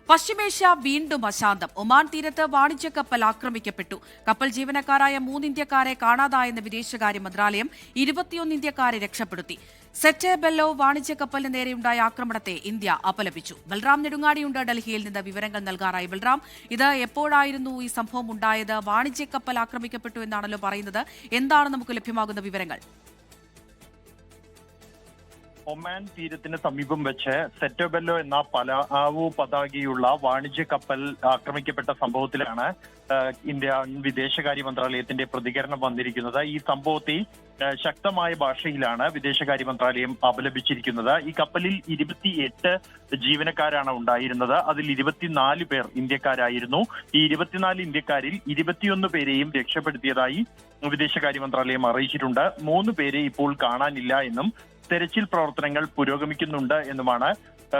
പശ്ചിമേഷ്യ വീണ്ടും അശാന്തം. ഒമാൻ തീരത്ത് വാണിജ്യ കപ്പൽ ആക്രമിക്കപ്പെട്ടു. കപ്പൽ ജീവനക്കാരായ 3 ഇന്ത്യക്കാരെ കാണാതായെന്ന് വിദേശകാര്യ മന്ത്രാലയം. 21 ഇന്ത്യക്കാരെ രക്ഷപ്പെടുത്തി. സെറ്റെ ബെല്ലോ വാണിജ്യ കപ്പലിന് നേരെയുണ്ടായ ആക്രമണത്തെ ഇന്ത്യ അപലപിച്ചു. ബൽറാം നെടുങ്ങാടിയുണ്ട് ഡൽഹിയിൽ നിന്ന് വിവരങ്ങൾ നൽകാറായി. ബൽറാം, ഇത് എപ്പോഴായിരുന്നു ഈ സംഭവം ഉണ്ടായത്? വാണിജ്യ കപ്പൽ ആക്രമിക്കപ്പെട്ടു എന്നാണല്ലോ പറയുന്നത്. എന്താണ് നമുക്ക് ലഭ്യമാകുന്ന വിവരങ്ങൾ? ഒമാൻ തീരത്തിന് സമീപം വെച്ച് സെറ്റോബെല്ലോ എന്ന പലാവു പതാകയുള്ള വാണിജ്യ കപ്പൽ ആക്രമിക്കപ്പെട്ട സംഭവത്തിലാണ് ഇന്ത്യ വിദേശകാര്യ മന്ത്രാലയത്തിന്റെ പ്രതികരണം വന്നിരിക്കുന്നത്. ഈ സംഭവത്തെ ശക്തമായ ഭാഷയിലാണ് വിദേശകാര്യ മന്ത്രാലയം അപലപിച്ചിരിക്കുന്നത്. ഈ കപ്പലിൽ 28 ജീവനക്കാരാണ് ഉണ്ടായിരുന്നത്. അതിൽ 24 പേർ ഇന്ത്യക്കാരായിരുന്നു. ഈ 24 ഇന്ത്യക്കാരിൽ 21 പേരെയും രക്ഷപ്പെടുത്തിയതായി വിദേശകാര്യ മന്ത്രാലയം അറിയിച്ചിട്ടുണ്ട്. 3 പേരെ ഇപ്പോൾ കാണാനില്ല എന്നും തെരച്ചിൽ പ്രവർത്തനങ്ങൾ പുരോഗമിക്കുന്നുണ്ട് എന്നുമാണ്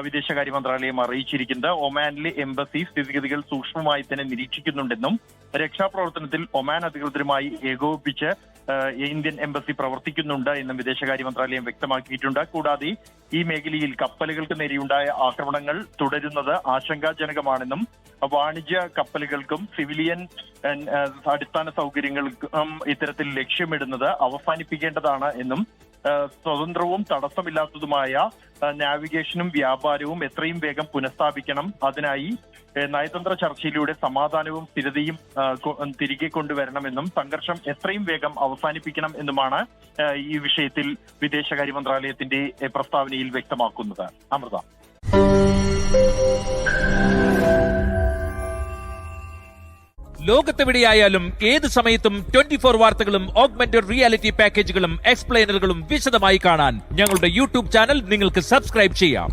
വിദേശകാര്യ മന്ത്രാലയം അറിയിച്ചിരിക്കുന്നത്. ഒമാനിലെ എംബസി സ്ഥിതിഗതികൾ സൂക്ഷ്മമായി തന്നെ നിരീക്ഷിക്കുന്നുണ്ടെന്നും രക്ഷാപ്രവർത്തനത്തിൽ ഒമാൻ അധികൃതരുമായി ഏകോപിപ്പിച്ച് ഇന്ത്യൻ എംബസി പ്രവർത്തിക്കുന്നുണ്ട് എന്നും വിദേശകാര്യ മന്ത്രാലയം വ്യക്തമാക്കിയിട്ടുണ്ട്. കൂടാതെ ഈ മേഖലയിൽ കപ്പലുകൾക്ക് നേരെയുണ്ടായ ആക്രമണങ്ങൾ തുടരുന്നത് ആശങ്കാജനകമാണെന്നും വാണിജ്യ കപ്പലുകൾക്കും സിവിലിയൻ അടിസ്ഥാന സൗകര്യങ്ങൾക്കും ഇത്തരത്തിൽ ലക്ഷ്യമിടുന്നത് അവസാനിപ്പിക്കേണ്ടതാണ് എന്നും സ്വതന്ത്രവും തടസ്സമില്ലാത്തതുമായ നാവിഗേഷനും വ്യാപാരവും എത്രയും വേഗം പുനഃസ്ഥാപിക്കണം. അതിനായി നയതന്ത്ര ചർച്ചയിലൂടെ സമാധാനവും സ്ഥിരതയും തിരികെ കൊണ്ടുവരണമെന്നും സംഘർഷം എത്രയും വേഗം അവസാനിപ്പിക്കണം എന്നുമാണ് ഈ വിഷയത്തിൽ വിദേശകാര്യ മന്ത്രാലയത്തിന്റെ പ്രസ്താവനയിൽ വ്യക്തമാക്കുന്നത്. അമൃത. ലോകത്തെവിടെയായാലും ഏത് സമയത്തും 24 വാർത്തകളും ഓഗ്മെന്റഡ് റിയാലിറ്റി പാക്കേജുകളും എക്സ്പ്ലെയിനറുകളും വിശദമായി കാണാൻ ഞങ്ങളുടെ യൂട്യൂബ് ചാനൽ നിങ്ങൾക്ക് സബ്സ്ക്രൈബ് ചെയ്യാം.